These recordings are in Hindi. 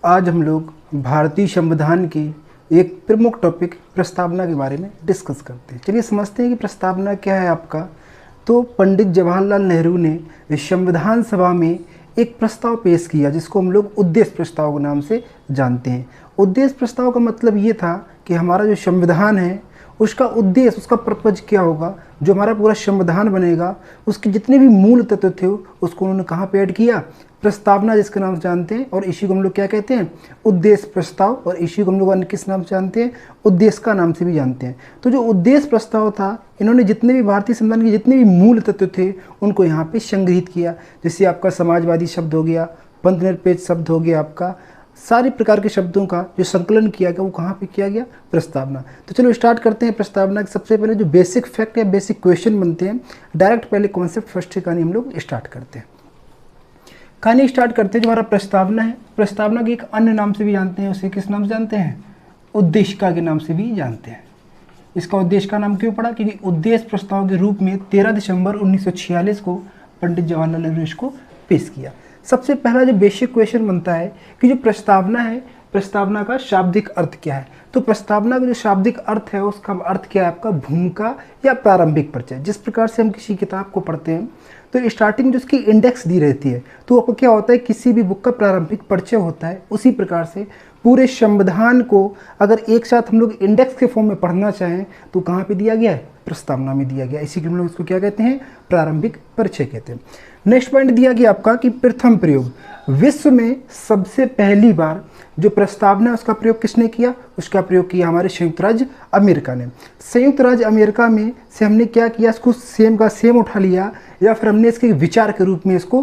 आज हम लोग भारतीय संविधान के एक प्रमुख टॉपिक प्रस्तावना के बारे में डिस्कस करते हैं। चलिए समझते हैं कि प्रस्तावना क्या है आपका। तो पंडित जवाहरलाल नेहरू ने संविधान सभा में एक प्रस्ताव पेश किया जिसको हम लोग उद्देश्य प्रस्ताव के नाम से जानते हैं। उद्देश्य प्रस्ताव का मतलब ये था कि हमारा जो संविधान है उसका उद्देश्य, उसका पर्पज क्या होगा, जो हमारा पूरा संविधान बनेगा उसके जितने भी मूल तत्व थे उसको उन्होंने कहाँ पे ऐड किया, प्रस्तावना जिसके नाम से जानते हैं। और इसी को हम लोग क्या कहते हैं, उद्देश्य प्रस्ताव। और इसी को हम लोग अन्य किस नाम से जानते हैं, उद्देश्य का नाम से भी जानते हैं। तो जो उद्देश्य प्रस्ताव था, इन्होंने जितने भी भारतीय संविधान के जितने भी मूल तत्व थे उनको यहाँ पे संग्रहित किया। जैसे आपका समाजवादी शब्द हो गया, पंथनिरपेक्ष शब्द हो गया, आपका सारे प्रकार के शब्दों का जो संकलन किया गया वो कहाँ पे किया गया, प्रस्तावना। तो चलो स्टार्ट करते हैं प्रस्तावना के। सबसे पहले जो बेसिक फैक्ट या बेसिक क्वेश्चन बनते हैं, डायरेक्ट पहले कॉन्सेप्ट फर्स्ट कहानी हम लोग स्टार्ट करते हैं। कहानी स्टार्ट करते हैं। जो हमारा प्रस्तावना है, प्रस्तावना के एक अन्य नाम से भी जानते हैं, उसे किस नाम से जानते हैं, उद्देशिका के नाम से भी जानते हैं। इसका उद्देश्य का नाम क्यों पड़ा, क्योंकि उद्देश्य प्रस्ताव के रूप में 13 दिसंबर 1946 को पंडित जवाहरलाल नेहरू ने इसको पेश किया। सबसे पहला जो बेसिक क्वेश्चन बनता है कि जो प्रस्तावना है, प्रस्तावना का शाब्दिक अर्थ क्या है। तो प्रस्तावना का जो शाब्दिक अर्थ है उसका अर्थ क्या है आपका, भूमिका या प्रारंभिक परिचय। जिस प्रकार से हम किसी किताब को पढ़ते हैं तो स्टार्टिंग में जो उसकी इंडेक्स दी रहती है तो आपको क्या होता है, किसी भी बुक का प्रारंभिक परिचय होता है। उसी प्रकार से पूरे संविधान को अगर एक साथ हम लोग इंडेक्स के फॉर्म में पढ़ना चाहें तो कहाँ पे दिया गया है, प्रस्तावना में दिया गया। इसी के हम लोग उसको क्या कहते हैं, प्रारंभिक परिचय कहते हैं। नेक्स्ट पॉइंट दिया गया आपका कि प्रथम प्रयोग, विश्व में सबसे पहली बार जो प्रस्तावना है उसका प्रयोग किसने किया, उसका प्रयोग किया हमारे संयुक्त राज्य अमेरिका ने। संयुक्त राज्य अमेरिका में से हमने क्या किया, इसको सेम का सेम उठा लिया या फिर हमने इसके विचार के रूप में इसको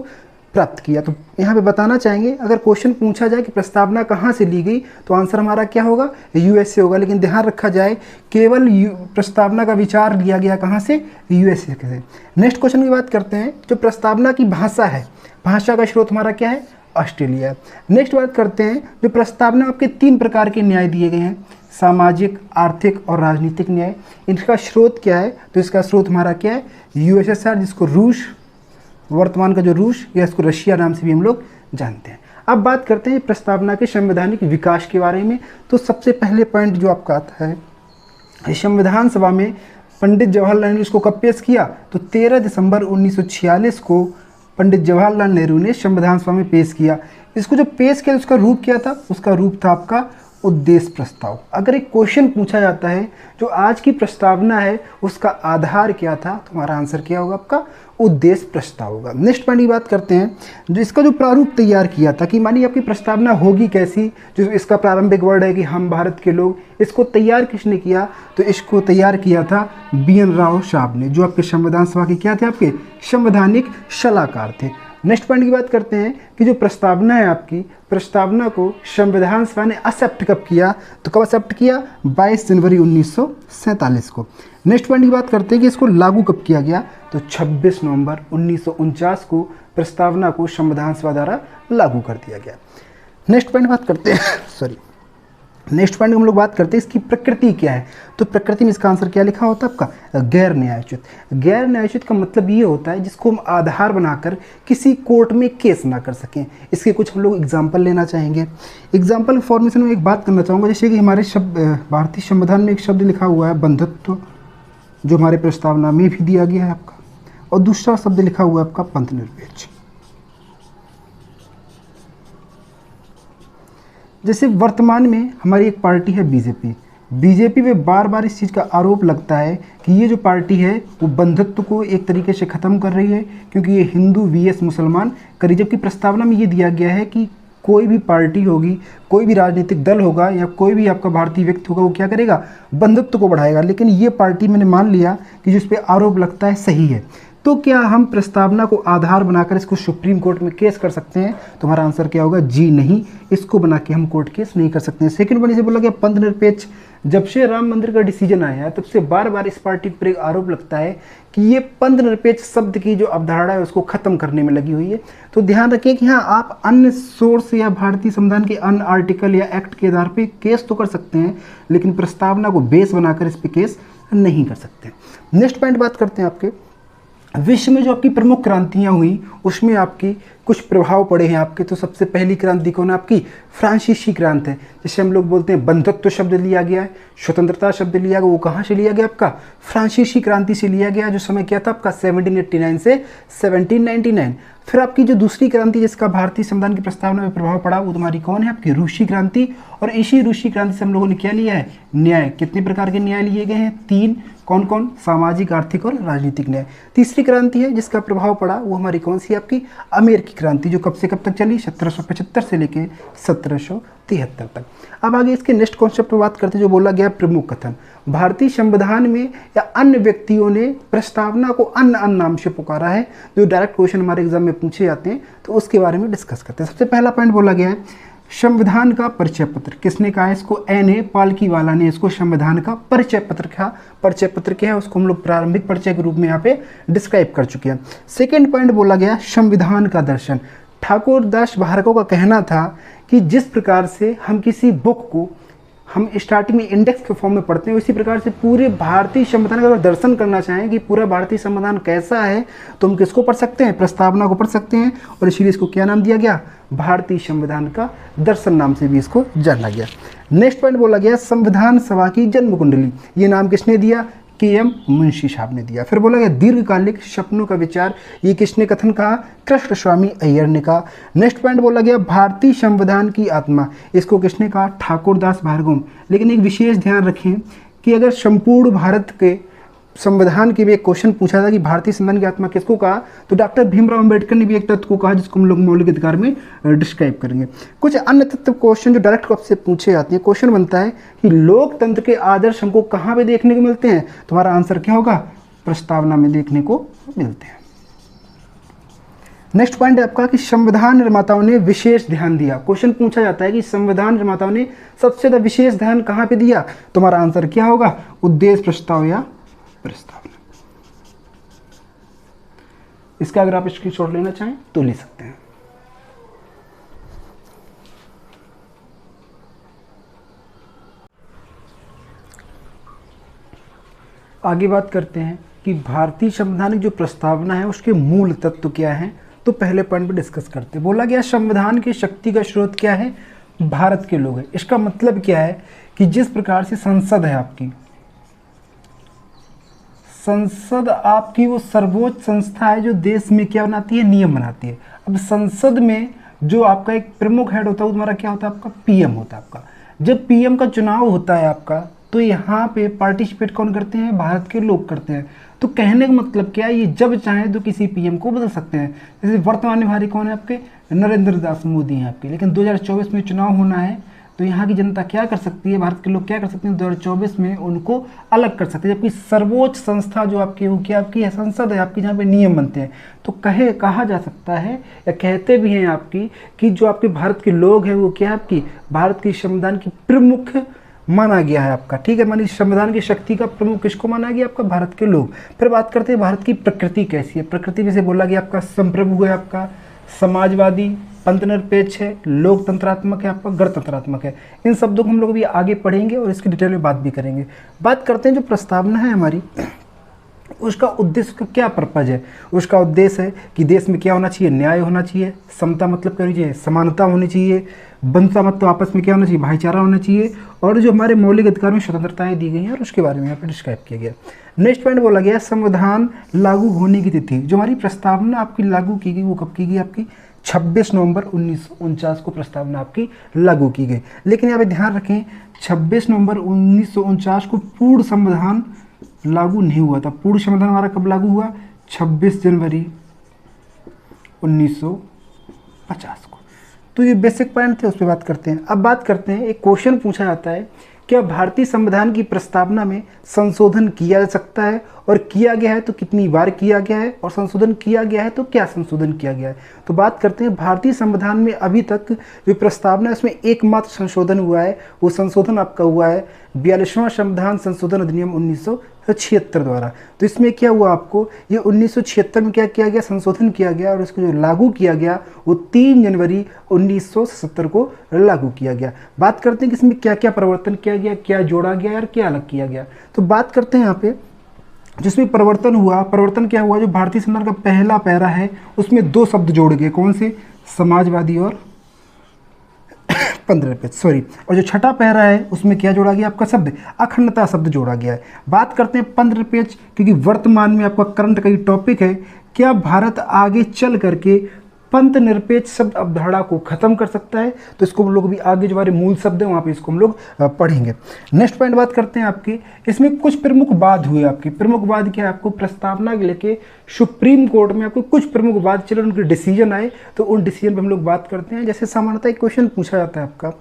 प्राप्त किया। तो यहाँ पे बताना चाहेंगे, अगर क्वेश्चन पूछा जाए कि प्रस्तावना कहाँ से ली गई तो आंसर हमारा क्या होगा, यूएसए होगा। लेकिन ध्यान रखा जाए केवल प्रस्तावना का विचार लिया गया कहाँ से, यूएसए से। नेक्स्ट क्वेश्चन की बात करते हैं। जो प्रस्तावना की भाषा है, भाषा का स्रोत हमारा क्या है, ऑस्ट्रेलिया। नेक्स्ट बात करते हैं, जो प्रस्तावना आपके 3 प्रकार के न्याय दिए गए हैं, सामाजिक, आर्थिक और राजनीतिक न्याय। इनका स्रोत क्या है, तो इसका स्रोत हमारा क्या है, यूएसएसआर, जिसको रूस, वर्तमान का जो रूस या इसको रशिया नाम से भी हम लोग जानते हैं। अब बात करते हैं प्रस्तावना के संवैधानिक विकास के बारे में। तो सबसे पहले पॉइंट जो आपका आता है, संविधान सभा में पंडित जवाहरलाल नेहरू इसको कब पेश किया, तो 13 दिसंबर 1946 को पंडित जवाहरलाल नेहरू ने संविधान सभा में पेश किया। इसको जब पेश किया उसका रूप क्या था, उसका रूप था आपका उद्देश्य प्रस्ताव। अगर एक क्वेश्चन पूछा जाता है जो आज की प्रस्तावना है उसका आधार क्या था, तो हमारा आंसर क्या होगा, आपका उद्देश्य प्रस्ताव होगा। नेक्स्ट पॉइंट की बात करते हैं, जो इसका जो प्रारूप तैयार किया था कि मानिए आपकी प्रस्तावना होगी कैसी, जो इसका प्रारंभिक वर्ड है कि हम भारत के लोग, इसको तैयार किसने किया, तो इसको तैयार किया था BN राव साहब ने, जो आपके संविधान सभा के क्या थे, आपके संवैधानिक सलाहकार थे। नेक्स्ट पॉइंट की बात करते हैं कि जो प्रस्तावना है आपकी, प्रस्तावना को संविधान सभा ने एक्सेप्ट कब किया, तो कब एक्सेप्ट किया, 22 जनवरी 1947 को। नेक्स्ट पॉइंट की बात करते हैं कि इसको लागू कब किया गया, तो 26 नवंबर 1949 को प्रस्तावना को संविधान सभा द्वारा लागू कर दिया गया। नेक्स्ट पॉइंट बात करते हैं नेक्स्ट पॉइंट हम लोग बात करते हैं इसकी प्रकृति क्या है। तो प्रकृति में इसका आंसर क्या लिखा होता है आपका, गैर न्यायोचित। गैर न्यायोचित का मतलब ये होता है जिसको हम आधार बनाकर किसी कोर्ट में केस ना कर सकें। इसके कुछ हम लोग एग्जाम्पल लेना चाहेंगे। एग्जाम्पल फॉर्मेशन में एक बात करना चाहूँगा, जैसे कि हमारे भारतीय संविधान में एक शब्द लिखा हुआ है बंधुत्व, जो हमारे प्रस्तावना में भी दिया गया है आपका, और दूसरा शब्द लिखा हुआ है आपका पंथनिरपेक्ष। जैसे वर्तमान में हमारी एक पार्टी है बीजेपी पे बार बार इस चीज़ का आरोप लगता है कि ये जो पार्टी है वो बंधुत्व को एक तरीके से ख़त्म कर रही है, क्योंकि ये हिंदू vs मुसलमान करी। जबकि प्रस्तावना में ये दिया गया है कि कोई भी पार्टी होगी, कोई भी राजनीतिक दल होगा या कोई भी आपका भारतीय व्यक्ति होगा, वो क्या करेगा, बंधुत्व को बढ़ाएगा। लेकिन ये पार्टी मैंने मान लिया कि जिस पे आरोप लगता है सही है, तो क्या हम प्रस्तावना को आधार बनाकर इसको सुप्रीम कोर्ट में केस कर सकते हैं, तो हमारा आंसर क्या होगा, जी नहीं, इसको बना के हम कोर्ट केस नहीं कर सकते हैं। सेकंड पॉइंट से बोला गया पंथनिरपेक्ष। जब से राम मंदिर का डिसीजन आया है तब से बार बार इस पार्टी पर एक आरोप लगता है कि ये पंथनिरपेक्ष शब्द की जो अवधारणा है उसको खत्म करने में लगी हुई है। तो ध्यान रखिए कि हाँ, आप अन्य सोर्स या भारतीय संविधान के अन्य आर्टिकल या एक्ट के आधार पर केस तो कर सकते हैं, लेकिन प्रस्तावना को बेस बनाकर इस पर केस नहीं कर सकते। नेक्स्ट पॉइंट बात करते हैं आपके, विश्व में जो आपकी प्रमुख क्रांतियाँ हुई उसमें आपकी कुछ प्रभाव पड़े हैं आपके। तो सबसे पहली क्रांति कौन है आपकी? फ्रांसीसी क्रांति है। जैसे हम लोग बोलते हैं बंधुत्व शब्द लिया गया है, स्वतंत्रता शब्द लिया गया, वो कहाँ से लिया गया आपका? फ्रांसीसी क्रांति से लिया गया, जो समय क्या था आपका 1789 से 1799। फिर आपकी जो दूसरी क्रांति जिसका भारतीय संविधान की प्रस्तावना में प्रभाव पड़ा वो तुम्हारी कौन है? आपकी रूसी क्रांति। और इसी रूसी क्रांति से हम लोगों ने क्या लिया है? न्याय। कितने प्रकार के न्याय लिए गए हैं? 3। कौन कौन? सामाजिक, आर्थिक और राजनीतिक न्याय। तीसरी क्रांति है जिसका प्रभाव पड़ा वो हमारी कौन सी? आपकी अमेरिकी क्रांति, जो कब से कब तक चली? 1775 से लेके 1773 तक। अब आगे इसके नेक्स्ट कॉन्सेप्ट पर बात करते हैं, जो बोला गया प्रमुख कथन। भारतीय संविधान में या अन्य व्यक्तियों ने प्रस्तावना को अन्य अन्य नाम से पुकारा है, जो डायरेक्ट क्वेश्चन हमारे एग्जाम में पूछे जाते हैं, तो उसके बारे में डिस्कस करते हैं। सबसे पहला पॉइंट बोला गया है संविधान का परिचय पत्र। किसने कहा है इसको? एन.ए. पालकीवाला ने इसको संविधान का परिचय पत्र कहा। परिचय पत्र क्या है उसको हम लोग प्रारंभिक परिचय के रूप में यहाँ पे डिस्क्राइब कर चुके हैं। सेकेंड पॉइंट बोला गया संविधान का दर्शन। ठाकुर दास भारको का कहना था कि जिस प्रकार से हम किसी बुक को हम स्टार्टिंग में इंडेक्स के फॉर्म में पढ़ते हैं, उसी प्रकार से पूरे भारतीय संविधान का अगर दर्शन करना चाहें कि पूरा भारतीय संविधान कैसा है, तो हम किसको पढ़ सकते हैं? प्रस्तावना को पढ़ सकते हैं। और इसीलिए इसको क्या नाम दिया गया? भारतीय संविधान का दर्शन नाम से भी इसको जाना गया। नेक्स्ट पॉइंट बोला गया संविधान सभा की जन्म कुंडली। ये नाम किसने दिया? के.एम. मुंशी साहब ने दिया। फिर बोला गया दीर्घकालिक सपनों का विचार। ये किसने कथन कहा? कृष्ण स्वामी अय्यर ने कहा। नेक्स्ट पॉइंट बोला गया भारतीय संविधान की आत्मा। इसको किसने कहा? ठाकुर दास भार्गव। लेकिन एक विशेष ध्यान रखें कि अगर संपूर्ण भारत के संविधान के भी एक क्वेश्चन पूछा था कि भारतीय संविधान की आत्मा किसको कहा, तो डॉक्टर भीमराव अंबेडकर ने भी एक तत्व को कहा जिसको हम लोग मौलिक अधिकार में डिस्क्राइब करेंगे। कुछ अन्य तत्व क्वेश्चन जो डायरेक्ट आपसे पूछे जाते हैं, क्वेश्चन बनता है कि लोकतंत्र के आदर्श हमको कहाँ पे देखने को मिलते हैं? तुम्हारा आंसर क्या होगा? प्रस्तावना में देखने को मिलते हैं। नेक्स्ट पॉइंट है आपका कि संविधान निर्माताओं ने विशेष ध्यान दिया। क्वेश्चन पूछा जाता है कि संविधान निर्माताओं ने सबसे ज्यादा विशेष ध्यान कहाँ पे दिया? तुम्हारा आंसर क्या होगा? उद्देश्य प्रस्ताव या प्रस्तावना। इसका अगर आप स्क्रीनशॉट लेना चाहें तो ले सकते हैं। आगे बात करते हैं कि भारतीय संविधान की जो प्रस्तावना है उसके मूल तत्व क्या है। तो पहले पॉइंट पे डिस्कस करते हैं। बोला गया संविधान की शक्ति का स्रोत क्या है? भारत के लोग हैं। इसका मतलब क्या है कि जिस प्रकार से संसद है आपकी, संसद आपकी वो सर्वोच्च संस्था है जो देश में क्या बनाती है? नियम बनाती है। अब संसद में जो आपका एक प्रमुख हेड होता है वो तुम्हारा क्या होता है? आपका पीएम होता है आपका। जब पीएम का चुनाव होता है आपका, तो यहाँ पे पार्टिसिपेट कौन करते हैं? भारत के लोग करते हैं। तो कहने का मतलब क्या है? ये जब चाहें तो किसी पीएम को बदल सकते हैं। जैसे वर्तमान में भारी कौन है आपके? नरेंद्र दास मोदी हैं आपके। लेकिन 2024 में चुनाव होना है, तो यहाँ की जनता क्या कर सकती है? भारत के लोग क्या कर सकते हैं? 2024 में उनको अलग कर सकते हैं। जबकि सर्वोच्च संस्था जो आपकी वो क्या आपकी है? संसद है आपकी, जहाँ पे नियम बनते हैं। तो कहा जा सकता है या कहते भी हैं आपकी कि जो आपके भारत के लोग हैं वो क्या है? आपकी भारत की संविधान की प्रमुख माना गया है आपका। ठीक है, मानी संविधान की शक्ति का प्रमुख किसको माना गया? आपका भारत के लोग। फिर बात करते हैं भारत की प्रकृति कैसी है। प्रकृति जैसे बोला गया आपका संप्रभु है, आपका समाजवादी, पंथनिरपेक्ष है, लोकतंत्रात्मक है, आपका गणतंत्रात्मक है। इन शब्दों को हम लोग भी आगे पढ़ेंगे और इसकी डिटेल में बात भी करेंगे। बात करते हैं जो प्रस्तावना है हमारी, उसका उद्देश्य का क्या पर्पज है। उसका उद्देश्य है कि देश में क्या होना चाहिए? न्याय होना चाहिए, समता मतलब क्या होनी चाहिए? समानता होनी चाहिए, बंधुता मतलब आपस में क्या होना चाहिए? भाईचारा होना चाहिए, और जो हमारे मौलिक अधिकार में स्वतंत्रताएं दी गई हैं और उसके बारे में यहाँ पर डिस्क्राइब किया गया। नेक्स्ट पॉइंट बोला गया संविधान लागू होने की तिथि। जो हमारी प्रस्तावना आपकी लागू की गई वो कब की गई? आपकी 26 नवंबर 1949 को प्रस्तावना आपकी लागू की गई। लेकिन यहाँ पे ध्यान रखें 26 नवंबर 1949 को पूर्ण संविधान लागू नहीं हुआ था। पूर्ण संविधान हमारा कब लागू हुआ? 26 जनवरी 1950 को। तो ये बेसिक पॉइंट थे, उस पर बात करते हैं। अब बात करते हैं, एक क्वेश्चन पूछा जाता है क्या भारतीय संविधान की प्रस्तावना में संशोधन किया जा सकता है, और किया गया है तो कितनी बार किया गया है, और संशोधन किया गया है तो क्या संशोधन किया गया है। तो बात करते हैं भारतीय संविधान में अभी तक जो प्रस्तावना है उसमें एकमात्र संशोधन हुआ है। वो संशोधन आपका हुआ है 42वां संविधान संशोधन अधिनियम 1976 द्वारा। तो इसमें क्या हुआ आपको? ये 1976 में क्या किया गया? संशोधन किया गया, और इसको जो लागू किया गया वो 3 जनवरी 1977 को लागू किया गया। बात करते हैं कि इसमें क्या क्या परिवर्तन किया गया, क्या जोड़ा गया और क्या अलग किया गया। तो बात करते हैं यहाँ पे जिसमें परिवर्तन हुआ, परिवर्तन क्या हुआ, जो भारतीय संविधान का पहला पैरा है उसमें दो शब्द जोड़ गए, कौन से, समाजवादी और 15 पेज, सॉरी, और जो छठा पैरा है उसमें क्या जोड़ा गया, आपका शब्द अखंडता शब्द जोड़ा गया है। बात करते हैं 15 पेज, क्योंकि वर्तमान में आपका करंट का ये टॉपिक है, क्या भारत आगे चल करके पंथ निरपेक्ष शब्द अवधारणा को खत्म कर सकता है, तो इसको हम लोग भी आगे जो हमारे मूल शब्द है वहाँ पे इसको हम लोग पढ़ेंगे। नेक्स्ट पॉइंट बात करते हैं आपकी, इसमें कुछ प्रमुख वाद हुए, आपके प्रमुख वाद क्या है, आपको प्रस्तावना के लेके सुप्रीम कोर्ट में आपको कुछ प्रमुख वाद चले, उनके डिसीजन आए, तो उन डिसीजन पर हम लोग बात करते हैं। जैसे सामान्यतः एक क्वेश्चन पूछा जाता है आपका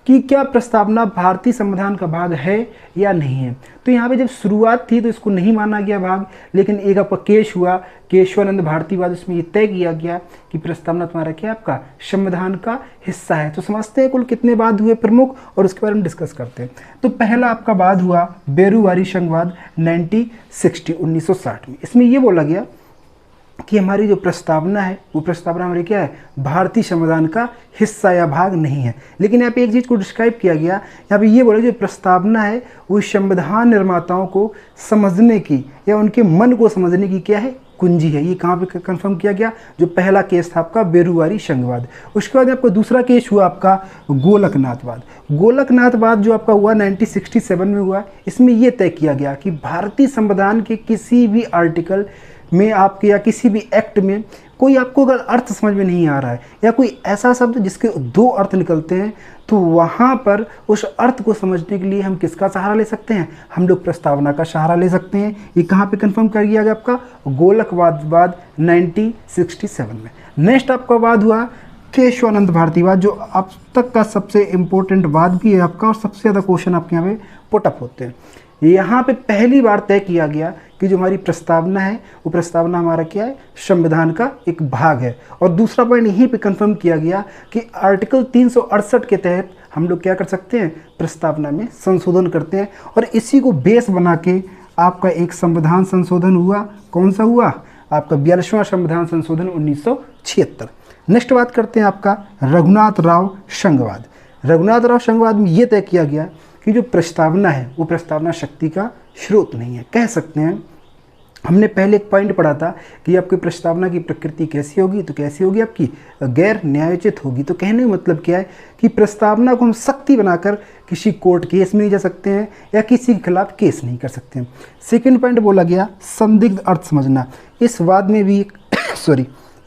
कि क्या प्रस्तावना भारतीय संविधान का भाग है या नहीं है, तो यहाँ पे जब शुरुआत थी तो इसको नहीं माना गया भाग, लेकिन एक आपका केस हुआ केशवानंद भारतीवाद, उसमें ये तय किया गया कि प्रस्तावना तुम्हारा क्या आपका संविधान का हिस्सा है। तो समझते हैं कुल कितने वाद हुए प्रमुख, और उसके बारे में डिस्कस करते हैं। तो पहला आपका वाद हुआ बेरूवारी संघवाद 1960 में। इसमें ये बोला गया कि हमारी जो प्रस्तावना है वो प्रस्तावना हमारी क्या है, भारतीय संविधान का हिस्सा या भाग नहीं है। लेकिन यहाँ पे एक चीज़ को डिस्क्राइब किया गया, यहाँ पे ये बोला जो प्रस्तावना है वो संविधान निर्माताओं को समझने की या उनके मन को समझने की क्या है, कुंजी है। ये कहाँ पे कंफर्म किया गया, जो पहला केस था आपका बेरूवारी संघवाद। उसके बाद आपका दूसरा केस हुआ आपका गोलकनाथवाद। गोलकनाथवाद जो आपका हुआ 1967 में हुआ। इसमें यह तय किया गया कि भारतीय संविधान के किसी भी आर्टिकल में आपके या किसी भी एक्ट में कोई आपको अगर अर्थ समझ में नहीं आ रहा है या कोई ऐसा शब्द जिसके दो अर्थ निकलते हैं, तो वहाँ पर उस अर्थ को समझने के लिए हम किसका सहारा ले सकते हैं, हम लोग प्रस्तावना का सहारा ले सकते हैं। ये कहाँ पे कंफर्म कर दिया गया आपका, गोलकवाद 1967 में। नेक्स्ट आपका वाद हुआ केशवानंद भारतीवाद, जो अब तक का सबसे इम्पोर्टेंट वाद भी है आपका, और सबसे ज़्यादा क्वेश्चन आपके यहाँ पे पुटअप होते हैं। यहाँ पे पहली बार तय किया गया कि जो हमारी प्रस्तावना है वो प्रस्तावना हमारा क्या है, संविधान का एक भाग है। और दूसरा पॉइंट यहीं पे कंफर्म किया गया कि आर्टिकल 368 के तहत हम लोग क्या कर सकते हैं, प्रस्तावना में संशोधन करते हैं। और इसी को बेस बना के आपका एक संविधान संशोधन हुआ, कौन सा हुआ, आपका 42वां संविधान संशोधन 1976। नेक्स्ट बात करते हैं आपका रघुनाथ राव संघवाद। रघुनाथ राव संघवाद में ये तय किया गया कि जो प्रस्तावना है वो प्रस्तावना शक्ति का स्रोत नहीं है। कह सकते हैं, हमने पहले एक पॉइंट पढ़ा था कि आपकी प्रस्तावना की प्रकृति कैसी होगी, तो कैसी होगी, आपकी गैर न्यायोचित होगी। तो कहने का मतलब क्या है कि प्रस्तावना को हम शक्ति बनाकर किसी कोर्ट केस में नहीं जा सकते हैं या किसी के खिलाफ केस नहीं कर सकते हैं। सेकेंड पॉइंट बोला गया संदिग्ध अर्थ समझना। इस वाद में भी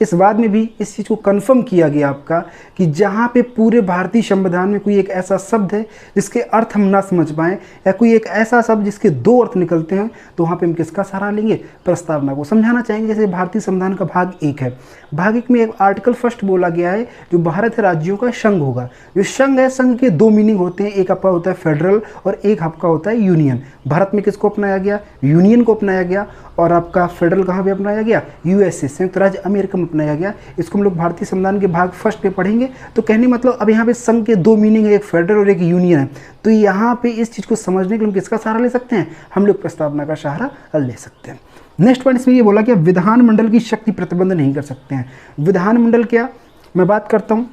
इस वाद में भी इस चीज़ को कंफर्म किया गया आपका कि जहाँ पे पूरे भारतीय संविधान में कोई एक ऐसा शब्द है जिसके अर्थ हम ना समझ पाएँ या कोई एक ऐसा शब्द जिसके दो अर्थ निकलते हैं, तो वहाँ पे हम किसका सहारा लेंगे, प्रस्तावना को। समझाना चाहेंगे, जैसे भारतीय संविधान का भाग 1 है, भाग 1 में एक आर्टिकल फर्स्ट बोला गया है जो भारत राज्यों का संघ होगा। जो संघ है, संघ के दो मीनिंग होते हैं, एक आपका होता है फेडरल और एक आपका होता है यूनियन। भारत में किसको अपनाया गया, यूनियन को अपनाया गया, और आपका फेडरल कहाँ पे अपनाया गया, यूएसए संयुक्त राज्य अमेरिका में अपनाया गया। इसको हम लोग भारतीय संविधान के भाग फर्स्ट पे पढ़ेंगे। तो कहने मतलब अब यहाँ पे संघ के दो मीनिंग है, एक फेडरल और एक यूनियन है। तो यहाँ पे इस चीज़ को समझने के लिए हम किसका सहारा ले सकते हैं, हम लोग प्रस्तावना का सहारा ले सकते हैं। नेक्स्ट पॉइंट इसमें ये बोला कि विधानमंडल की शक्ति प्रतिबंध नहीं कर सकते हैं। विधानमंडल क्या, मैं बात करता हूँ,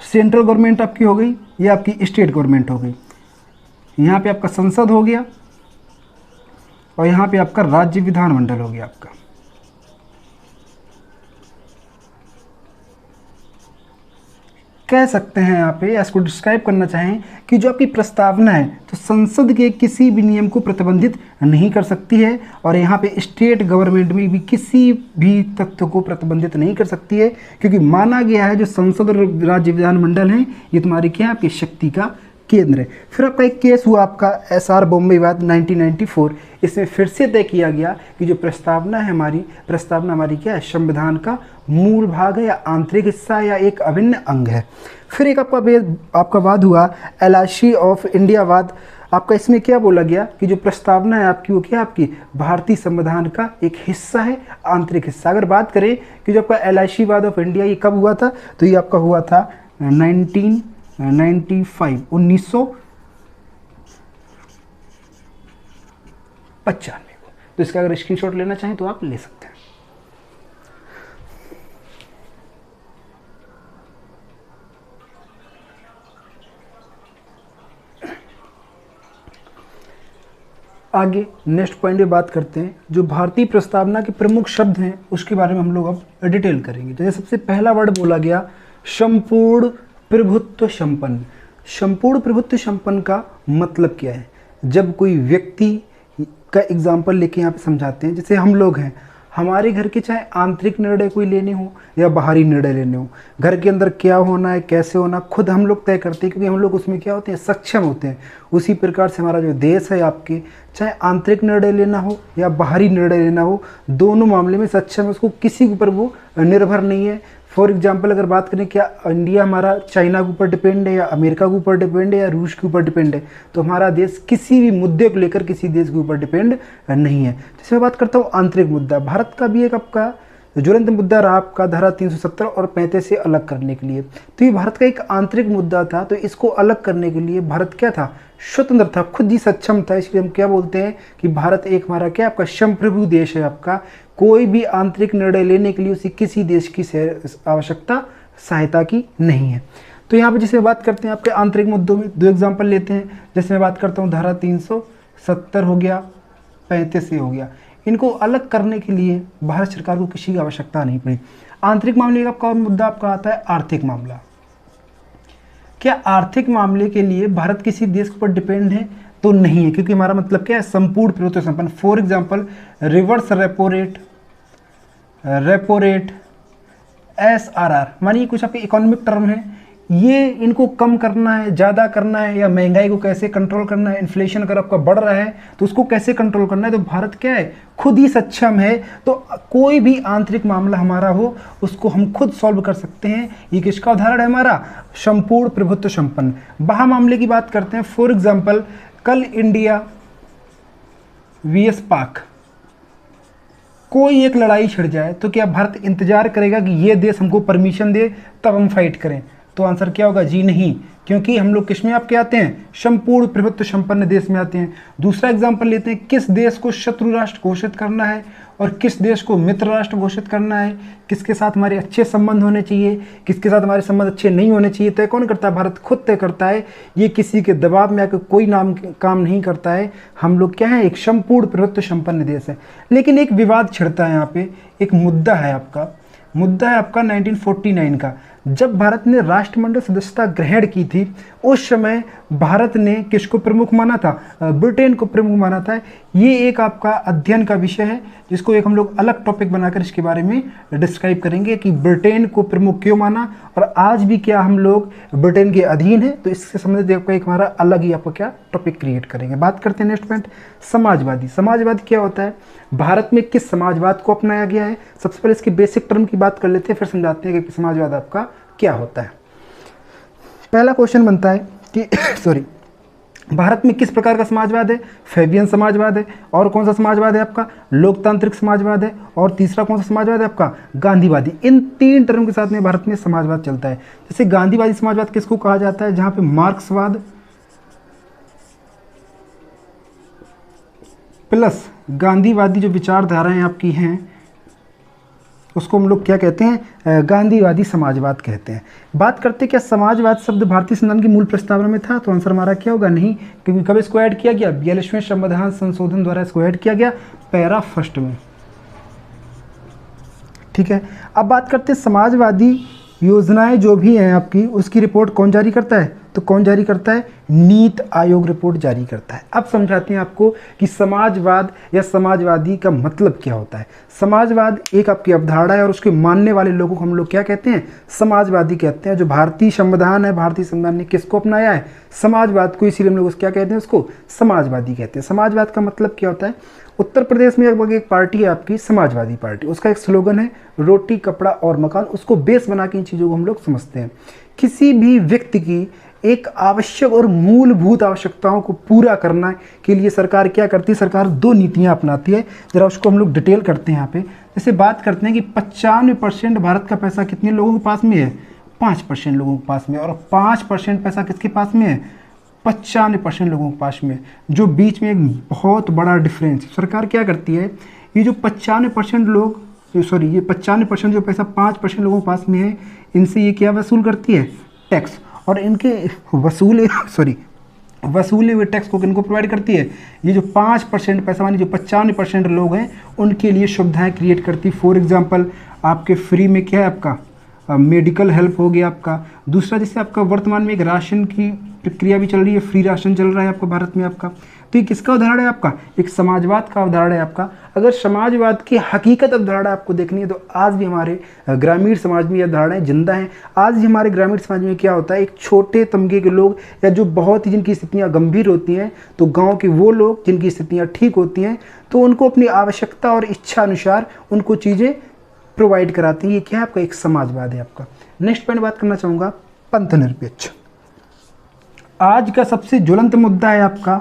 सेंट्रल गवर्नमेंट आपकी हो गई या आपकी स्टेट गवर्नमेंट हो गई। यहाँ पे आपका संसद हो गया और यहाँ पे आपका राज्य विधानमंडल हो गया आपका। कह सकते हैं यहाँ पे इसको डिस्क्राइब करना चाहें कि जो आपकी प्रस्तावना है तो संसद के किसी भी नियम को प्रतिबंधित नहीं कर सकती है, और यहाँ पे स्टेट गवर्नमेंट में भी किसी भी तथ्य को प्रतिबंधित नहीं कर सकती है, क्योंकि माना गया है जो संसद और राज्य विधानमंडल हैं ये तुम्हारी क्या है, आपकी शक्ति का केंद्र है। फिर आपका एक केस हुआ आपका एसआर बॉम्बे विवाद 1994। इसमें फिर से तय किया गया कि जो प्रस्तावना है हमारी, प्रस्तावना हमारी क्या है, संविधान का मूल भाग है या आंतरिक हिस्सा या एक अभिन्न अंग है। फिर एक आपका वाद हुआ एलआईसी ऑफ इंडिया वाद। आपका इसमें क्या बोला गया कि जो प्रस्तावना है आपकी वो क्या, आपकी भारतीय संविधान का एक हिस्सा है, आंतरिक हिस्सा। अगर बात करें कि जो आपका एलआईसी वाद ऑफ इंडिया ये कब हुआ था, तो ये आपका हुआ था 1995 1995 को। तो इसका अगर स्क्रीनशॉट लेना चाहें तो आप ले सकते हैं। आगे नेक्स्ट पॉइंट पे बात करते हैं। जो भारतीय प्रस्तावना के प्रमुख शब्द हैं उसके बारे में हम लोग अब डिटेल करेंगे। जैसे सबसे पहला वर्ड बोला गया संपूर्ण प्रभुत्व संपन्न। संपूर्ण प्रभुत्व संपन्न का मतलब क्या है? जब कोई व्यक्ति का एग्जाम्पल लेके यहाँ पे समझाते हैं, जैसे हम लोग हैं, हमारे घर के चाहे आंतरिक निर्णय कोई लेने हो या बाहरी निर्णय लेने हो, घर के अंदर क्या होना है, कैसे होना, खुद हम लोग तय करते हैं, क्योंकि हम लोग उसमें क्या होते हैं, सक्षम होते हैं। उसी प्रकार से हमारा जो देश है आपके, चाहे आंतरिक निर्णय लेना हो या बाहरी निर्णय लेना हो, दोनों मामले में सक्षम है। उसको किसी के ऊपर वो निर्भर नहीं है। फॉर एग्जाम्पल अगर बात करें, क्या इंडिया हमारा चाइना के ऊपर डिपेंड है या अमेरिका के ऊपर डिपेंड है या रूस के ऊपर डिपेंड है, तो हमारा देश किसी भी मुद्दे को लेकर किसी देश के ऊपर डिपेंड नहीं है। जैसे मैं बात करता हूँ आंतरिक मुद्दा, भारत का भी एक आपका ज्वलंत मुद्दा रहा आपका धारा 370 और 35 से अलग करने के लिए। तो ये भारत का एक आंतरिक मुद्दा था, तो इसको अलग करने के लिए भारत क्या था, स्वतंत्र था, खुद ही सक्षम था। इसलिए हम क्या बोलते हैं कि भारत एक हमारा क्या आपका संप्रभु देश है आपका। कोई भी आंतरिक निर्णय लेने के लिए उसे किसी देश की आवश्यकता सहायता की नहीं है। तो यहाँ पे जैसे बात करते हैं आपके आंतरिक मुद्दों में, दो एग्जाम्पल लेते हैं। जैसे मैं बात करता हूँ धारा 370 हो गया, 35 हो गया, इनको अलग करने के लिए भारत सरकार को किसी की आवश्यकता नहीं पड़ी। आंतरिक मामले का आपका मुद्दा आपका आता है आर्थिक मामला। क्या आर्थिक मामले के लिए भारत किसी देश पर डिपेंड है? तो नहीं है, क्योंकि हमारा मतलब क्या है, संपूर्ण प्रभुत्व संपन्न। For example reverse repo rate, SRR, मानिए कुछ आपके इकोनॉमिक टर्म है, ये इनको कम करना है, ज़्यादा करना है, या महंगाई को कैसे कंट्रोल करना है, इन्फ्लेशन अगर आपका बढ़ रहा है तो उसको कैसे कंट्रोल करना है, तो भारत क्या है, खुद ही सक्षम है। तो कोई भी आंतरिक मामला हमारा हो उसको हम खुद सॉल्व कर सकते हैं। ये किसका उदाहरण है, हमारा संपूर्ण प्रभुत्व संपन्न। बाह्य मामले की बात करते हैं। फॉर एग्जाम्पल कल इंडिया VS पाक कोई एक लड़ाई छिड़ जाए, तो क्या भारत इंतजार करेगा कि ये देश हमको परमिशन दे तब हम फाइट करें? तो आंसर क्या होगा, जी नहीं, क्योंकि हम लोग किस में आपके आते हैं, संपूर्ण प्रभुत्व संपन्न देश में आते हैं। दूसरा एग्जांपल लेते हैं, किस देश को शत्रु राष्ट्र घोषित करना है और किस देश को मित्र राष्ट्र घोषित करना है, किसके साथ हमारे अच्छे संबंध होने चाहिए, किसके साथ हमारे संबंध अच्छे नहीं होने चाहिए, तय कौन करता है, भारत खुद तय करता है। ये किसी के दबाव में आकर कोई काम नहीं करता है। हम लोग क्या है, एक संपूर्ण प्रभुत्व संपन्न देश है। लेकिन एक विवाद छिड़ता है यहाँ पे, एक मुद्दा है आपका 1949 का। जब भारत ने राष्ट्रमंडल सदस्यता ग्रहण की थी, उस समय भारत ने किसको प्रमुख माना था, ब्रिटेन को प्रमुख माना था। ये एक आपका अध्ययन का विषय है, जिसको एक हम लोग अलग टॉपिक बनाकर इसके बारे में डिस्क्राइब करेंगे कि ब्रिटेन को प्रमुख क्यों माना और आज भी क्या हम लोग ब्रिटेन के अधीन है। तो इससे संबंधित आपका एक हमारा अलग ही आपका क्या टॉपिक क्रिएट करेंगे। बात करते हैं नेक्स्ट पॉइंट, समाजवादी। समाजवाद क्या होता है, भारत में किस समाजवाद को अपनाया गया है। सबसे पहले इसकी बेसिक टर्म की बात कर लेते हैं, फिर समझाते हैं कि समाजवाद आपका क्या होता है। पहला क्वेश्चन बनता है कि सॉरी, भारत में किस प्रकार का समाजवाद है, फैबियन समाजवाद है, और कौन सा समाजवाद है आपका, लोकतांत्रिक समाजवाद है, और तीसरा कौन सा समाजवाद है आपका, गांधीवादी। इन तीन टर्म के साथ में भारत में समाजवाद चलता है। जैसे गांधीवादी समाजवाद किसको कहा जाता है, जहां पे मार्क्सवाद प्लस गांधीवादी जो विचारधाराएं आपकी हैं उसको हम लोग क्या कहते हैं, गांधीवादी समाजवाद कहते हैं। बात करते क्या समाजवाद शब्द भारतीय संविधान की मूल प्रस्तावना में था, तो आंसर हमारा क्या होगा, नहीं, क्योंकि कब इसको ऐड किया गया, 42वें संविधान संशोधन द्वारा इसको ऐड किया गया, पैरा फर्स्ट में। ठीक है, अब बात करते हैं समाजवादी योजनाएं जो भी हैं आपकी, उसकी रिपोर्ट कौन जारी करता है, तो कौन जारी करता है, नीति आयोग रिपोर्ट जारी करता है। अब समझाते हैं आपको कि समाजवाद या समाजवादी का मतलब क्या होता है। समाजवाद एक आपकी अवधारणा है और उसके मानने वाले लोगों को हम लोग क्या कहते हैं, समाजवादी कहते हैं। जो भारतीय संविधान है, भारतीय संविधान ने किसको अपनाया है, समाजवाद को, इसीलिए हम लोग क्या कहते हैं, उसको समाजवादी कहते हैं। समाजवाद का मतलब क्या होता है, उत्तर प्रदेश में एक पार्टी है आपकी समाजवादी पार्टी, उसका एक स्लोगन है रोटी कपड़ा और मकान। उसको बेस बना के इन चीज़ों को हम लोग समझते हैं। किसी भी व्यक्ति की एक आवश्यक और मूलभूत आवश्यकताओं को पूरा करना के लिए सरकार क्या करती है, सरकार दो नीतियां अपनाती है। जरा उसको हम लोग डिटेल करते हैं यहाँ पे। जैसे बात करते हैं कि 95% भारत का पैसा कितने लोगों के पास में है, 5% लोगों के पास में, और 5% पैसा किसके पास में है, 95% लोगों के पास में। जो बीच में एक बहुत बड़ा डिफरेंस, सरकार क्या करती है, ये जो 95% लोग, सॉरी ये 95% जो पैसा 5% लोगों के पास में है, इनसे ये क्या वसूल करती है, टैक्स। और इनके वसूल वसूले हुए टैक्स को किनको प्रोवाइड करती है? ये जो 5% पैसा मानी जो 95% लोग हैं उनके लिए सुविधाएं क्रिएट करती है। फॉर एग्जांपल आपके फ्री में क्या है आपका मेडिकल हेल्प हो गया आपका। दूसरा जैसे आपका वर्तमान में एक राशन की प्रक्रिया भी चल रही है, फ्री राशन चल रहा है आपका भारत में आपका। तो ये किसका उदाहरण है आपका? एक समाजवाद का उदाहरण है आपका। अगर समाजवाद की हकीकत अवधारणा आपको देखनी है तो आज भी हमारे ग्रामीण समाज में ये अवधारणाएं जिंदा हैं। आज भी हमारे ग्रामीण समाज में क्या होता है, एक छोटे तबके के लोग या जो बहुत ही जिनकी स्थितियाँ गंभीर होती हैं, तो गाँव के वो लोग जिनकी स्थितियाँ ठीक होती हैं तो उनको अपनी आवश्यकता और इच्छा अनुसार उनको चीज़ें प्रोवाइड कराती है। ये क्या है आपका? एक समाजवाद है आपका। नेक्स्ट पॉइंट बात करना चाहूँगा पंथ निरपेक्ष। आज का सबसे ज्वलंत मुद्दा है आपका,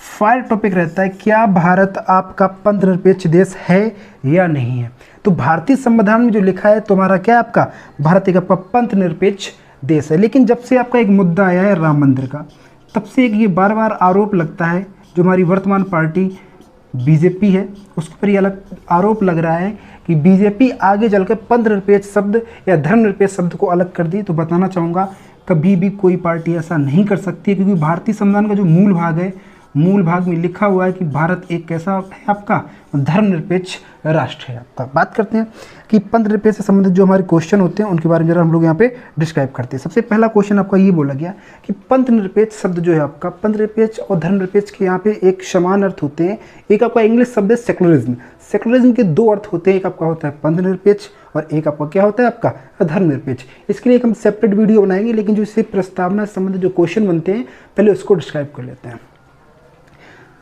फायर टॉपिक रहता है, क्या भारत आपका पंथ निरपेक्ष देश है या नहीं है? तो भारतीय संविधान में जो लिखा है तुम्हारा क्या है आपका? भारत एक आपका पंथ निरपेक्ष देश है। लेकिन जब से आपका एक मुद्दा आया है राम मंदिर का, तब से एक ये बार बार आरोप लगता है, जो हमारी वर्तमान पार्टी बीजेपी है उस पर ये अलग आरोप लग रहा है कि बीजेपी आगे चलकर पंथ निरपेक्ष शब्द या धर्म निरपेक्ष शब्द को अलग कर दी। तो बताना चाहूँगा कभी भी कोई पार्टी ऐसा नहीं कर सकती, क्योंकि भारतीय संविधान का जो मूल भाग है, मूल भाग में लिखा हुआ है कि भारत एक कैसा है आपका धर्मनिरपेक्ष राष्ट्र है आपका। बात करते हैं कि पंथ निरपेक्ष से संबंधित जो हमारे क्वेश्चन होते हैं उनके बारे में जरा हम लोग यहाँ पे डिस्क्राइब करते हैं। सबसे पहला क्वेश्चन आपका ये बोला गया कि पंथ निरपेक्ष शब्द जो है आपका, पंथ निरपेक्ष और धर्मनिरपेक्ष के यहाँ पे एक समान अर्थ होते हैं। एक आपका इंग्लिश शब्द है सेकुलरिज्म। सेकुलरिज्म के दो अर्थ होते हैं, एक आपका होता है पंथ निरपेक्ष और एक आपका क्या होता है आपका धर्मनिरपेक्ष। इसके लिए एक हम सेपरेट वीडियो बनाएंगे, लेकिन जो इससे प्रस्तावना से संबंधित जो क्वेश्चन बनते हैं पहले उसको डिस्क्राइब कर लेते हैं।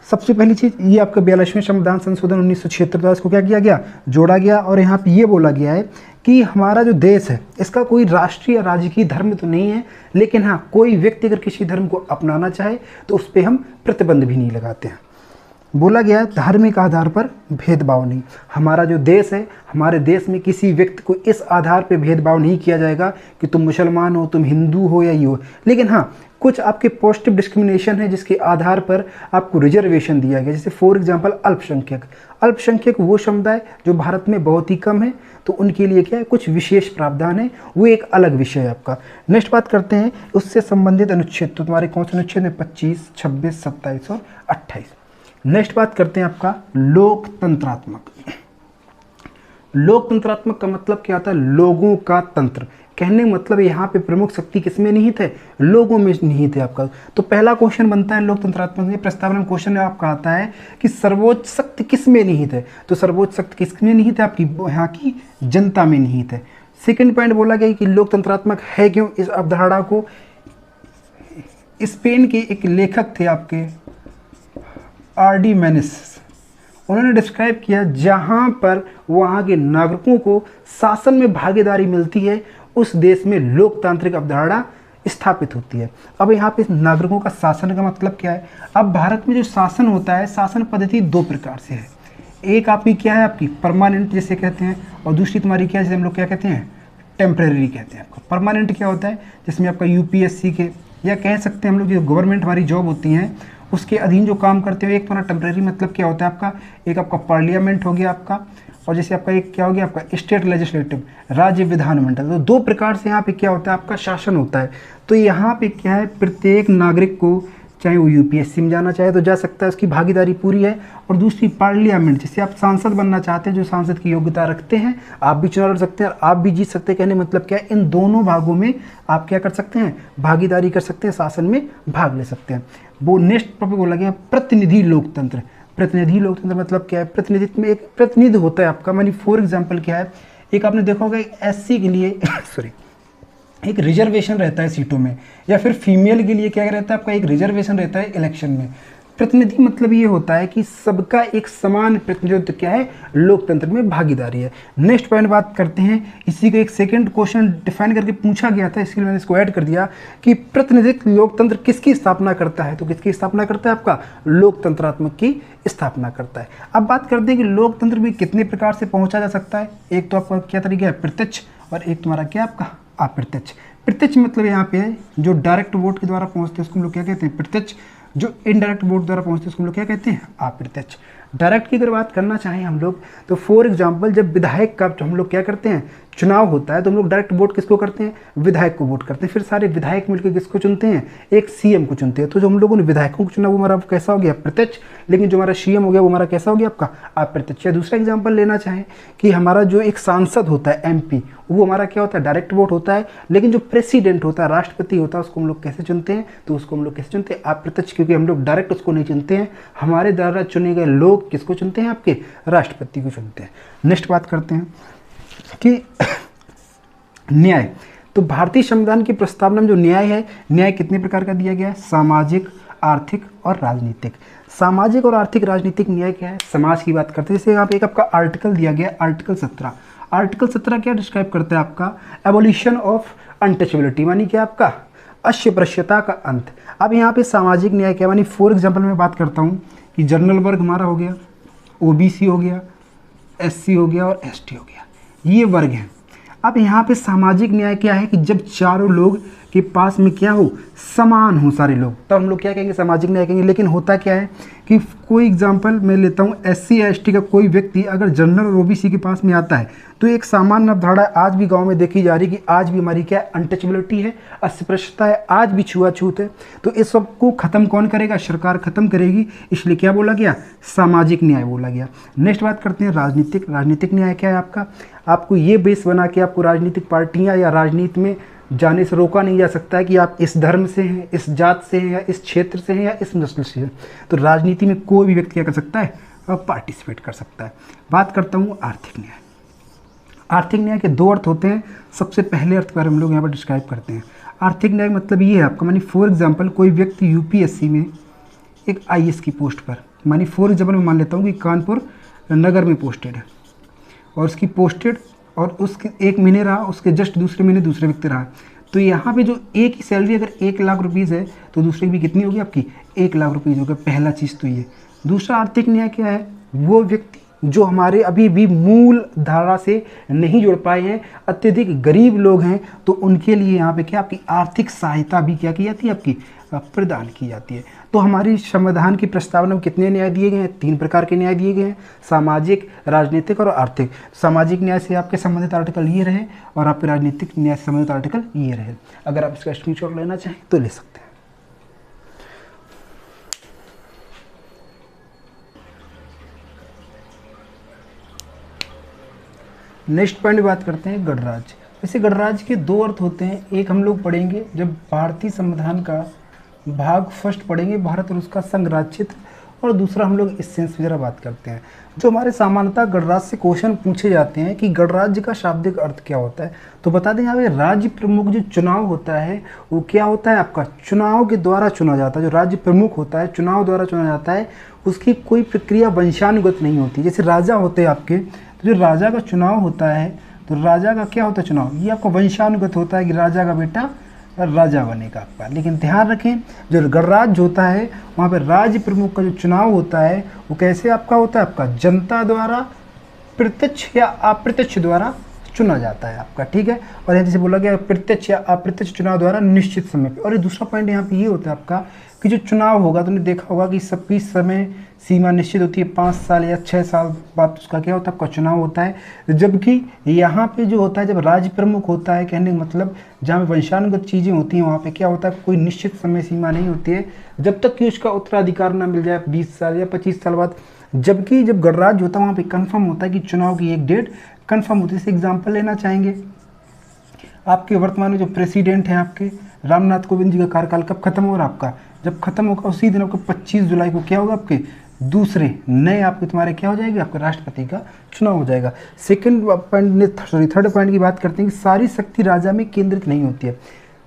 सबसे पहली चीज़ ये आपका 42वें संविधान संशोधन 1976 इसको क्या किया गया? जोड़ा गया। और यहाँ पे ये बोला गया है कि हमारा जो देश है इसका कोई राष्ट्रीय या राजकीय धर्म तो नहीं है, लेकिन हाँ कोई व्यक्ति अगर किसी धर्म को अपनाना चाहे तो उस पर हम प्रतिबंध भी नहीं लगाते हैं। बोला गया है धार्मिक आधार पर भेदभाव नहीं। हमारा जो देश है, हमारे देश में किसी व्यक्ति को इस आधार पर भेदभाव नहीं किया जाएगा कि तुम मुसलमान हो, तुम हिंदू हो या ये हो। लेकिन हाँ कुछ आपके पॉजिटिव डिस्क्रिमिनेशन है जिसके आधार पर आपको रिजर्वेशन दिया गया। जैसे फॉर एग्जांपल अल्पसंख्यक, अल्पसंख्यक वो समुदाय जो भारत में बहुत ही कम है, तो उनके लिए क्या है कुछ विशेष प्रावधान है, वो एक अलग विषय है आपका। नेक्स्ट बात करते हैं उससे संबंधित अनुच्छेद। तो तुम्हारे कौन से अनुच्छेद में? 25, 26, 27 और 28। नेक्स्ट बात करते हैं आपका लोकतंत्रात्मक। लोकतंत्रात्मक का मतलब क्या आता है? लोगों का तंत्र। कहने मतलब यहाँ पे प्रमुख शक्ति किसमें निहित है? लोगों में निहित है आपका। तो पहला क्वेश्चन बनता है लोकतंत्रात्मक में, प्रस्तावना में क्वेश्चन आपका आता है कि सर्वोच्च शक्ति किसमें निहित है? तो सर्वोच्च शक्ति किसमें निहित है? आपकी यहाँ की जनता में निहित है। सेकंड पॉइंट बोला गया कि लोकतंत्रात्मक है क्यों? इस अवधारणा को स्पेन के एक लेखक थे आपके आर.डी. मेनिस, उन्होंने डिस्क्राइब किया जहाँ पर वहाँ के नागरिकों को शासन में भागीदारी मिलती है उस देश में लोकतांत्रिक अवधारणा स्थापित होती है। अब यहाँ पे नागरिकों का शासन का मतलब क्या है? अब भारत में जो शासन होता है, शासन पद्धति दो प्रकार से है। एक आपकी क्या है? आपकी परमानेंट जिसे कहते हैं, और दूसरी तुम्हारी क्या है जिसे हम लोग क्या कहते हैं? टेम्परेरी कहते हैं। आपका परमानेंट क्या होता है? जिसमें आपका यूपीएससी के या कह सकते हैं हम लोग जो गवर्नमेंट हमारी जॉब होती हैं उसके अधीन जो काम करते हो। एक तुम्हारा टेम्परेरी मतलब क्या होता है आपका? एक आपका पार्लियामेंट हो गया आपका, और जैसे आपका एक क्या हो गया आपका स्टेट लेजिस्लेटिव, राज्य विधानमंडल। तो दो प्रकार से यहाँ पे क्या होता है? आपका शासन होता है। तो यहाँ पे क्या है, प्रत्येक नागरिक को चाहे वो यूपीएससी में जाना चाहे तो जा सकता है, उसकी भागीदारी पूरी है। और दूसरी पार्लियामेंट, जैसे आप सांसद बनना चाहते हैं, जो सांसद की योग्यता रखते हैं, आप भी चुनाव लड़ सकते हैं और आप भी जीत सकते हैं। कहने मतलब क्या है? इन दोनों भागों में आप क्या कर सकते हैं? भागीदारी कर सकते हैं, शासन में भाग ले सकते हैं। वो नेक्स्ट टॉपिक बोला गया प्रतिनिधि लोकतंत्र। प्रतिनिधि लोकतंत्र मतलब क्या है? प्रतिनिधित्व में एक प्रतिनिधि होता है आपका। मानी फॉर एग्जाम्पल क्या है, एक आपने देखा होगा एससी के लिए सॉरी एक रिजर्वेशन रहता है सीटों में, या फिर फीमेल के लिए क्या रहता है आपका? एक रिजर्वेशन रहता है इलेक्शन में। प्रतिनिधि मतलब ये होता है कि सबका एक समान प्रतिनिधित्व क्या है? लोकतंत्र में भागीदारी है। नेक्स्ट पॉइंट बात करते हैं, इसी को एक सेकंड क्वेश्चन डिफाइन करके पूछा गया था, इसलिए मैंने इसको ऐड कर दिया कि प्रतिनिधित्व लोकतंत्र किसकी स्थापना करता है? तो किसकी स्थापना करता है? आपका लोकतंत्रात्मक की स्थापना करता है। अब बात करते हैं कि लोकतंत्र में कितने प्रकार से पहुँचा जा सकता है। एक तो आपका क्या तरीका है? प्रत्यक्ष, और एक तुम्हारा क्या आपका अप्रत्यक्ष। प्रत्यक्ष मतलब यहाँ पे है जो डायरेक्ट वोट के द्वारा पहुँचते हैं उसको हम लोग क्या कहते हैं? प्रत्यक्ष। जो इनडायरेक्ट वोट द्वारा पहुँचते हैं उसको हम लोग क्या कहते हैं? अप्रत्यक्ष। डायरेक्ट की अगर बात करना चाहें हम लोग तो फॉर एग्जांपल जब विधायक का हम लोग क्या करते हैं? चुनाव होता है तो हम लोग डायरेक्ट वोट किसको करते हैं, विधायक को वोट करते हैं। फिर सारे विधायक मिलकर किसको चुनते हैं, एक सीएम को चुनते हैं। तो जो हम लोगों ने विधायकों को चुना वो हमारा कैसा हो गया, प्रत्यक्ष, लेकिन जो हमारा सीएम हो गया वो हमारा कैसा हो गया, आपका अप्रत्यक्ष। या दूसरा एग्जाम्पल लेना चाहें कि हमारा जो एक सांसद होता है एमपी, वो हमारा क्या होता है, डायरेक्ट वोट होता है, लेकिन जो प्रेसिडेंट होता है, राष्ट्रपति होता है, उसको हम लोग कैसे चुनते हैं, तो उसको हम लोग कैसे चुनते हैं, अप्रत्यक्ष, क्योंकि हम लोग डायरेक्ट उसको नहीं चुनते हैं, हमारे द्वारा चुने गए लोग किसको चुनते हैं, आपके राष्ट्रपति को चुनते हैं। नेक्स्ट बात करते हैं कि न्याय। तो भारतीय संविधान की प्रस्तावना में जो न्याय है, न्याय कितने प्रकार का दिया गया है, सामाजिक, आर्थिक और राजनीतिक। सामाजिक और आर्थिक राजनीतिक न्याय क्या है, समाज की बात करते हैं। जैसे यहाँ पे एक आपका आर्टिकल दिया गया है, आर्टिकल 17। आर्टिकल 17 क्या डिस्क्राइब करता है, आपका एबोलिशन ऑफ अनटचेबिलिटी, मानी क्या, आपका अस्पृश्यता का अंत। अब यहाँ पे सामाजिक न्याय क्या, मानी फॉर एग्जाम्पल मैं बात करता हूँ कि जनरल वर्ग हमारा हो गया, ओबीसी हो गया, एससी हो गया और एसटी हो गया, ये वर्ग हैं। अब यहाँ पे सामाजिक न्याय क्या है कि जब चारों लोग के पास में क्या हो, समान हो सारे लोग, तब हम लोग क्या कहेंगे, सामाजिक न्याय कहेंगे। लेकिन होता क्या है कि कोई एग्जांपल मैं लेता हूँ, एससी या एसटी का कोई व्यक्ति अगर जनरल और ओबीसी के पास में आता है तो एक सामान्य अवधारणा आज भी गांव में देखी जा रही है कि आज भी हमारी क्या अनटचेबिलिटी है, अस्पृश्यता है, आज भी छुआछूत है। तो इस सब को खत्म कौन करेगा, सरकार खत्म करेगी, इसलिए क्या बोला गया, सामाजिक न्याय बोला गया। नेक्स्ट बात करते हैं राजनीतिक। राजनीतिक न्याय क्या है आपका, आपको ये बेस बना के आपको राजनीतिक पार्टियां या राजनीति में जाने से रोका नहीं जा सकता है कि आप इस धर्म से हैं, इस जात से हैं, या इस क्षेत्र से हैं, या इस नस्ल से हैं। तो राजनीति में कोई भी व्यक्ति क्या कर सकता है, पार्टिसिपेट कर सकता है। बात करता हूँ आर्थिक न्याय। आर्थिक न्याय के दो अर्थ होते हैं। सबसे पहले अर्थ पर हम लोग यहाँ पर डिस्क्राइब करते हैं। आर्थिक न्याय मतलब ये है आपका, मानी फॉर एग्जाम्पल कोई व्यक्ति यूपीएससी में एक आईएएस की पोस्ट पर, मानी फॉर एग्जाम्पल मैं मान लेता हूँ कि कानपुर नगर में पोस्टेड है, और उसकी पोस्टेड और उसके 1 महीने रहा, उसके जस्ट दूसरे महीने दूसरे व्यक्ति रहा। तो यहाँ पे जो एक ही सैलरी अगर 1 लाख रुपीज़ है तो दूसरे की भी कितनी होगी, आपकी 1 लाख रुपीज़ होगा। पहला चीज़ तो ये। दूसरा आर्थिक न्याय क्या है, वो व्यक्ति जो हमारे अभी भी मूल धारा से नहीं जुड़ पाए हैं, अत्यधिक गरीब लोग हैं, तो उनके लिए यहाँ पे क्या आपकी आर्थिक सहायता भी क्या की जाती है, आपकी प्रदान की जाती है। तो हमारी संविधान की प्रस्तावना में कितने न्याय दिए गए हैं, 3 प्रकार के न्याय दिए गए हैं, सामाजिक, राजनीतिक और आर्थिक। सामाजिक न्याय से आपके संबंधित आर्टिकल ये रहे और आपके राजनीतिक न्याय से संबंधित आर्टिकल ये रहे। अगर आप इसका स्क्रीनशॉट लेना चाहें तो ले सकते हैं। नेक्स्ट पॉइंट बात करते हैं गणराज्य। वैसे गणराज्य के 2 अर्थ होते हैं। एक हम लोग पढ़ेंगे जब भारतीय संविधान का भाग फर्स्ट पढ़ेंगे, भारत और उसका संघ राज्य क्षेत्र, और दूसरा हम लोग इस सेंस में जरा बात करते हैं। जो हमारे सामान्यतः गणराज्य से क्वेश्चन पूछे जाते हैं कि गणराज्य का शाब्दिक अर्थ क्या होता है, तो बता दें यहाँ पे राज्य प्रमुख जो चुनाव होता है वो क्या होता है, आपका चुनाव के द्वारा चुना जाता है। जो राज्य प्रमुख होता है चुनाव द्वारा चुना जाता है, उसकी कोई प्रक्रिया वंशानुगत नहीं होती। जैसे राजा होते हैं आपके, तो जो राजा का चुनाव होता है, तो राजा का क्या होता है चुनाव, ये आपका वंशानुगत होता है कि राजा का बेटा राजा बनेगा आपका। लेकिन ध्यान रखें जो गणराज्य होता है वहाँ पर राज्य प्रमुख का जो चुनाव होता है वो कैसे आपका होता है, आपका जनता द्वारा प्रत्यक्ष या अप्रत्यक्ष द्वारा चुना जाता है आपका, ठीक है। और यहाँ जैसे बोला गया प्रत्यक्ष या अप्रत्यक्ष चुनाव द्वारा निश्चित समय पे। और ये दूसरा पॉइंट यहाँ पे ये होता है आपका कि जो चुनाव होगा, तुमने देखा होगा कि सबकी समय सीमा निश्चित होती है, 5 साल या 6 साल बाद उसका क्या होता है, आपका चुनाव होता है। जबकि यहाँ पे जो होता है जब राज्य प्रमुख होता है, कहने का मतलब जहाँ पे वंशानुगत चीज़ें होती हैं वहाँ पे क्या होता है, कोई निश्चित समय सीमा नहीं होती है जब तक कि उसका उत्तराधिकार ना मिल जाए 20 साल या 25 साल बाद। जबकि जब गणराज्य होता है वहाँ पे कन्फर्म होता है कि चुनाव की एक डेट कन्फर्म होती है। जैसे एग्जाम्पल लेना चाहेंगे, आपके वर्तमान में जो प्रेसिडेंट हैं आपके रामनाथ कोविंद जी का कार्यकाल कब खत्म हो रहा है आपका, जब खत्म होगा उसी दिन आपको 25 जुलाई को क्या होगा, आपके दूसरे नए आपके तुम्हारे क्या हो जाएगी, आपके राष्ट्रपति का चुनाव हो जाएगा। थर्ड पॉइंट की बात करते हैं कि सारी शक्ति राजा में केंद्रित नहीं होती है।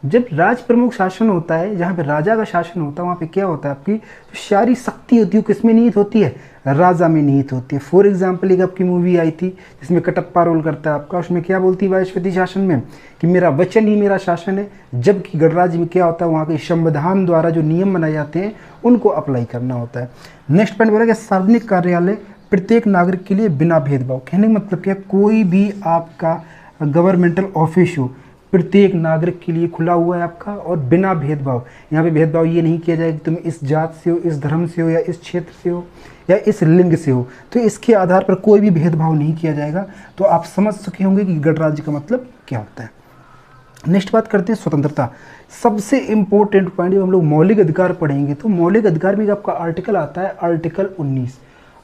जब राज प्रमुख शासन होता है, जहाँ पे राजा का शासन होता है, वहाँ पे क्या होता है, आपकी जो सारी शक्ति होती है किस में निहित होती है, राजा में निहित होती है। फॉर एग्जाम्पल एक आपकी मूवी आई थी जिसमें कटप्पा रोल करता है आपका, उसमें क्या बोलती है वाजपेयी शासन में कि मेरा वचन ही मेरा शासन है। जबकि गणराज्य में क्या होता है, वहाँ के संविधान द्वारा जो नियम बनाए जाते हैं उनको अप्लाई करना होता है। नेक्स्ट पॉइंट बोला कि सार्वजनिक कार्यालय प्रत्येक नागरिक के लिए बिना भेदभाव। कहने का मतलब क्या, कोई भी आपका गवर्नमेंटल ऑफिस हो प्रत्येक नागरिक के लिए खुला हुआ है आपका और बिना भेदभाव। यहाँ पे भेदभाव ये नहीं किया जाएगा कि तुम इस जात से हो, इस धर्म से हो, या इस क्षेत्र से हो, या इस लिंग से हो, तो इसके आधार पर कोई भी भेदभाव नहीं किया जाएगा। तो आप समझ सके होंगे कि गणराज्य का मतलब क्या होता है। नेक्स्ट बात करते हैं स्वतंत्रता। सबसे इंपॉर्टेंट पॉइंट, जब हम लोग मौलिक अधिकार पढ़ेंगे तो मौलिक अधिकार में आपका आर्टिकल आता है आर्टिकल 19।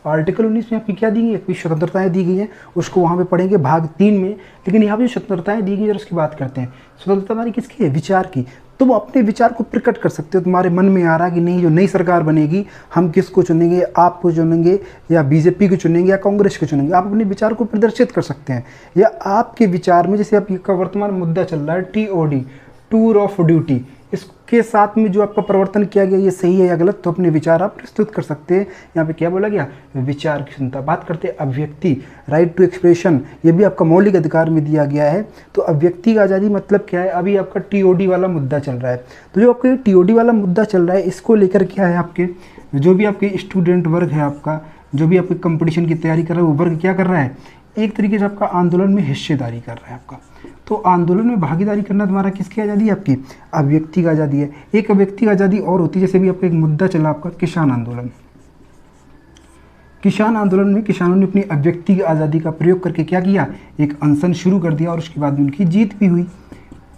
आर्टिकल 19 में आपकी क्या दी गई है, स्वतंत्रताएं दी गई हैं, उसको वहाँ पे पढ़ेंगे भाग 3 में। लेकिन यहाँ पे स्वतंत्रताएं दी गई है और उसकी बात करते हैं। स्वतंत्रता हमारी किसकी है, विचार की। तुम अपने विचार को प्रकट कर सकते हो, तुम्हारे मन में आ रहा है कि नहीं जो नई सरकार बनेगी हम किसको चुनेंगे, आपको चुनेंगे या बीजेपी को चुनेंगे या कांग्रेस को चुनेंगे, आप अपने विचार को प्रदर्शित कर सकते हैं। या आपके विचार में, जैसे आपका वर्तमान मुद्दा चल रहा है TOD, टूर ऑफ ड्यूटी, इसके साथ में जो आपका परिवर्तन किया गया ये सही है या गलत, तो अपने विचार आप प्रस्तुत कर सकते हैं। यहाँ पे क्या बोला गया, विचार की क्षमता। बात करते हैं अभिव्यक्ति, राइट टू एक्सप्रेशन, ये भी आपका मौलिक अधिकार में दिया गया है। तो अभिव्यक्ति का आज़ादी मतलब क्या है, अभी आपका TOD वाला मुद्दा चल रहा है, तो जो आपका TOD वाला मुद्दा चल रहा है इसको लेकर क्या है, आपके जो भी आपके स्टूडेंट वर्ग है, आपका जो भी आपके कंपटीशन की तैयारी कर रहा है वो वर्ग क्या कर रहा है, एक तरीके से आपका आंदोलन में हिस्सेदारी कर रहा है आपका। तो आंदोलन में भागीदारी करना तुम्हारा किसकी आज़ादी है, आपकी अभिव्यक्ति का आज़ादी है। एक अभिव्यक्ति की आज़ादी और होती है, जैसे भी आपका एक मुद्दा चला आपका किसान आंदोलन। किसान आंदोलन में किसानों ने अपनी अभिव्यक्ति की आज़ादी का प्रयोग करके क्या किया, एक अनशन शुरू कर दिया और उसके बाद में उनकी जीत भी हुई।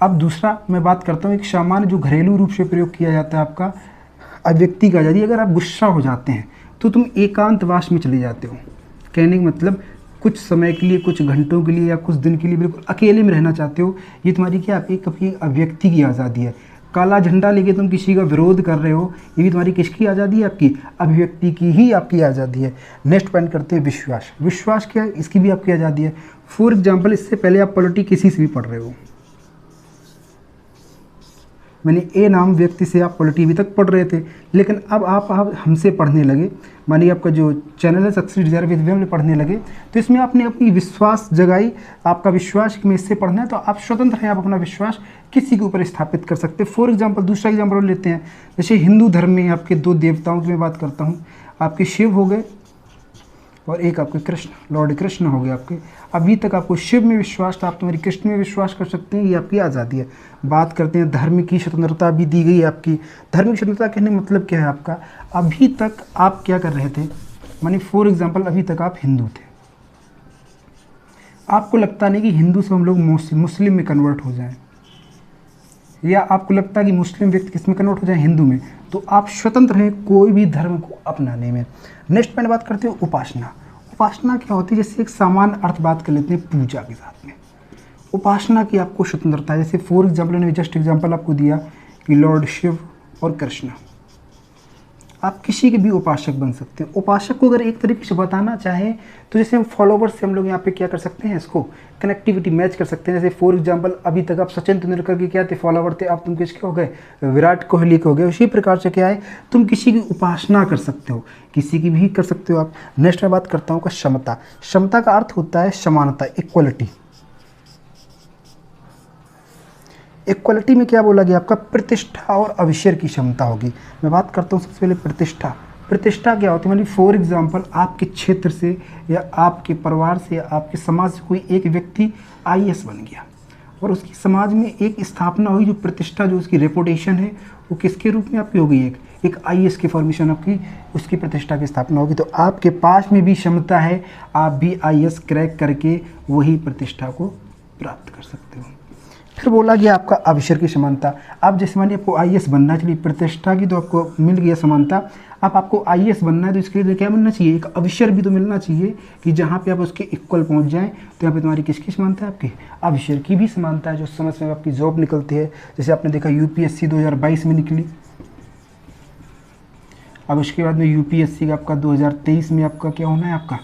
अब दूसरा मैं बात करता हूँ एक सामान्य जो घरेलू रूप से प्रयोग किया जाता है आपका अभिव्यक्ति का आज़ादी। अगर आप गुस्सा हो जाते हैं तो तुम एकांतवास में चले जाते हो, कहने का मतलब कुछ समय के लिए, कुछ घंटों के लिए या कुछ दिन के लिए बिल्कुल अकेले में रहना चाहते हो, ये तुम्हारी क्या एक अपनी अभिव्यक्ति की आज़ादी है। काला झंडा लेके तुम किसी का विरोध कर रहे हो, ये भी तुम्हारी किसकी आज़ादी है, आपकी अभिव्यक्ति की ही आपकी आज़ादी है। नेक्स्ट पॉइंट करते हैं विश्वास। विश्वास क्या है, इसकी भी आपकी आज़ादी है। फॉर एग्जाम्पल, इससे पहले आप पॉलिटी किसी से भी पढ़ रहे हो, मैंने ए नाम व्यक्ति से आप पॉलिटी अभी तक पढ़ रहे थे, लेकिन अब आप हमसे पढ़ने लगे, मानिए आपका जो चैनल है सक्सेस डिजायर विद वेब में पढ़ने लगे, तो इसमें आपने अपनी विश्वास जगाई, आपका विश्वास कि मैं इससे पढ़ना है, तो आप स्वतंत्र हैं, आप अपना विश्वास किसी के ऊपर स्थापित कर सकते हैं। फॉर एग्जाम्पल, दूसरा एग्जाम्पल लेते हैं, जैसे हिंदू धर्म में आपके 2 देवताओं की मैं बात करता हूँ, आपके शिव हो गए और एक आपके कृष्ण, लॉर्ड कृष्ण हो गए आपके। अभी तक आपको शिव में विश्वास था, आप तुम्हारी कृष्ण में विश्वास कर सकते हैं, ये आपकी आज़ादी है। बात करते हैं धर्म की स्वतंत्रता भी दी गई है आपकी। धर्म की स्वतंत्रता कहने मतलब क्या है आपका, अभी तक आप क्या कर रहे थे, मानी फॉर एग्जाम्पल अभी तक आप हिंदू थे, आपको लगता नहीं कि हिंदू से हम लोग मुस्लिम में कन्वर्ट हो जाएं, या आपको लगता है कि मुस्लिम व्यक्ति किस में कन्वर्ट हो जाए, हिंदू में, तो आप स्वतंत्र हैं कोई भी धर्म को अपनाने में। नेक्स्ट पॉइंट बात करते हो उपासना। उपासना क्या होती है, जैसे एक सामान्य अर्थ बात कर लेते हैं पूजा के साथ में। उपासना की आपको स्वतंत्रता है, जैसे फॉर एग्जाम्पल मैंने जस्ट एग्जाम्पल आपको दिया कि लॉर्ड शिव और कृष्ण, आप किसी के भी उपासक बन सकते हैं। उपासक को अगर एक तरीके से बताना चाहें तो जैसे हम फॉलोवर्स से हम लोग यहाँ पे क्या कर सकते हैं, इसको कनेक्टिविटी मैच कर सकते हैं। जैसे फॉर एग्जांपल अभी तक आप सचिन तेंदुलकर के क्या थे, फॉलोवर थे, आप तुम किसके हो गए, विराट कोहली के हो गए। उसी प्रकार से क्या है, तुम किसी की उपासना कर सकते हो, किसी की भी कर सकते हो आप। नेक्स्ट मैं बात करता हूँ क्षमता। क्षमता का अर्थ होता है समानता, इक्वलिटी। इक्वलिटी में क्या बोला गया, आपका प्रतिष्ठा और अवसर की क्षमता होगी। मैं बात करता हूँ सबसे पहले प्रतिष्ठा। प्रतिष्ठा क्या होती है, मतलब फॉर एग्जांपल आपके क्षेत्र से या आपके परिवार से या आपके समाज से कोई एक व्यक्ति IAS बन गया और उसकी समाज में एक स्थापना हुई, जो प्रतिष्ठा जो उसकी रेपुटेशन है वो किसके रूप में आपकी हो गई, एक IAS की फॉर्मेशन आपकी, उसकी प्रतिष्ठा की स्थापना होगी। तो आपके पास में भी क्षमता है, आप भी IAS क्रैक करके वही प्रतिष्ठा को प्राप्त कर सकते हो। फिर बोला गया आपका अवसर की समानता। अब जैसे मानिए आपको IAS बनना चाहिए, प्रतिष्ठा की तो आपको मिल गया समानता, अब आपको IAS बनना है तो इसके लिए क्या बनना चाहिए, एक अवसर भी तो मिलना चाहिए कि जहाँ पे आप उसके इक्वल पहुँच जाएं। तो यहाँ पे तुम्हारी किसकी समानता है, आपकी अवसर की भी समानता है, जो समय समय आपकी जॉब निकलती है। जैसे आपने देखा UPSC 2022 में निकली, अब उसके बाद में UPSC का आपका 2023 में आपका क्या होना है, आपका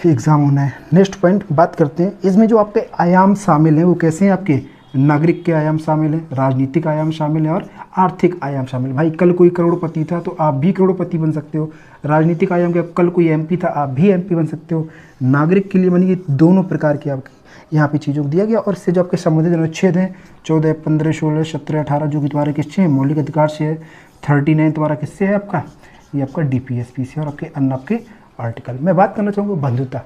एग्ज़ाम होना है। नेक्स्ट पॉइंट बात करते हैं, इसमें जो आपके आयाम शामिल हैं वो कैसे हैं, आपके नागरिक के आयाम शामिल हैं, राजनीतिक आयाम शामिल हैं और आर्थिक आयाम शामिल। भाई कल कोई करोड़पति था तो आप भी करोड़पति बन सकते हो। राजनीतिक आयाम के कल कोई MP था, आप भी MP बन सकते हो। नागरिक के लिए मानिए दोनों प्रकार की आपकी यहाँ पे चीज़ों को दिया गया। और इससे जो आपके संबंधित अनुच्छेद हैं 14, 15, 16, 17, 18 जो कि तुम्हारे किससे हैं, मौलिक अधिकार से है। 39 तुम्हारा किससे है, आपका ये आपका DPSP से, और आपके अन्य आपके आर्टिकल। मैं बात करना चाहूँगा बंधुता।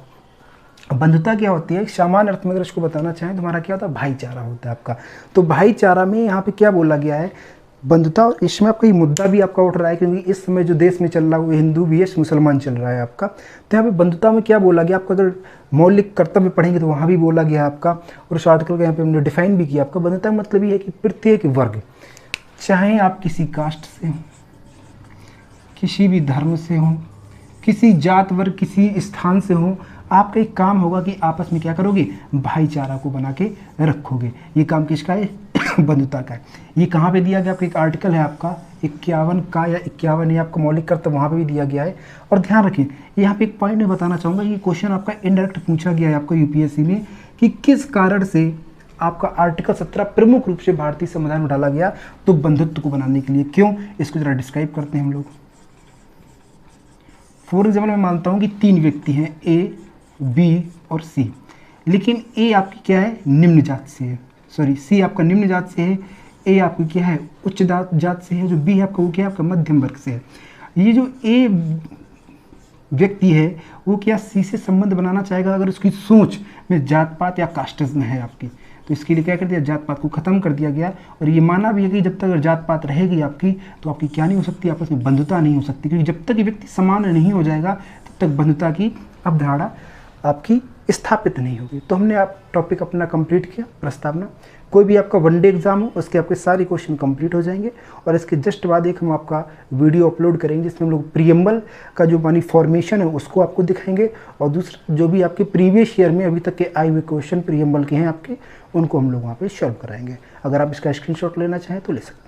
बंधुता क्या होती है, सामान्य अर्थ में अगर इसको बताना चाहें तो हमारा क्या होता है, भाईचारा होता है आपका। तो भाईचारा में यहाँ पे क्या बोला गया है, बंधुता, और इसमें आपका ये मुद्दा भी आपका उठ रहा है क्योंकि इस समय जो देश में चल रहा है वो हिंदू भी है, मुसलमान चल रहा है आपका। तो यहाँ पे बंधुता में क्या बोला गया आपका, अगर मौलिक कर्तव्य पढ़ेंगे तो वहाँ भी बोला गया आपका, और उस आर्टिकल का यहाँ पे हमने डिफाइन भी किया आपका। बंधुता का मतलब ये है कि प्रत्येक वर्ग, चाहे आप किसी कास्ट से हो, किसी भी धर्म से हो, किसी जात वर्ग, किसी स्थान से हो, आपका एक काम होगा कि आपस में क्या करोगे, भाईचारा को बना के रखोगे। ये काम किसका है, बंधुता का है। ये कहाँ पे दिया गया, आपका एक आर्टिकल है आपका 51 का या 51 है आपका मौलिक कर्तव्य, वहाँ पे भी दिया गया है। और ध्यान रखिए यहाँ पे एक पॉइंट मैं बताना चाहूँगा, ये क्वेश्चन आपका इनडायरेक्ट पूछा गया है आपको यूपीएससी में कि किस कारण से आपका आर्टिकल 17 प्रमुख रूप से भारतीय संविधान में डाला गया, तो बंधुत्व को बनाने के लिए। क्यों, इसको जरा डिस्क्राइब करते हैं हम लोग। फॉर एग्जाम्पल मैं मानता हूँ कि 3 व्यक्ति हैं, ए, बी और सी, लेकिन ए आपकी क्या है, निम्न जात से है, सॉरी सी आपका निम्न जात से है, ए आपकी क्या है, उच्च जात से है, जो बी है आपका वो क्या है, आपका मध्यम वर्ग से है। ये जो ए व्यक्ति है वो क्या सी से संबंध बनाना चाहेगा अगर उसकी सोच में जात पात या कास्टिज्म है आपकी, तो इसके लिए क्या कर दिया, जात पात को खत्म कर दिया गया। और ये माना भी है कि जब तक अगर जात पात रहेगी आपकी, तो आपकी क्या नहीं हो सकती, आपस में बंधुता नहीं हो सकती, क्योंकि जब तक ये व्यक्ति समान नहीं हो जाएगा तब तक बंधुता की अवधारणा आपकी स्थापित नहीं होगी। तो हमने आप टॉपिक अपना कंप्लीट किया, प्रस्तावना। कोई भी आपका वनडे एग्जाम हो उसके आपके सारे क्वेश्चन कंप्लीट हो जाएंगे, और इसके जस्ट बाद एक हम आपका वीडियो अपलोड करेंगे जिसमें हम लोग प्रीएम्बल का जो मानी फॉर्मेशन है उसको आपको दिखाएंगे, और दूसरा जो भी आपके प्रीवियस ईयर में अभी तक के आए हुए क्वेश्चन प्रीएम्बल के हैं आपके, उनको हम लोग वहाँ पे सॉल्व कराएंगे। अगर आप इसका स्क्रीनशॉट लेना चाहें तो ले सकते हैं।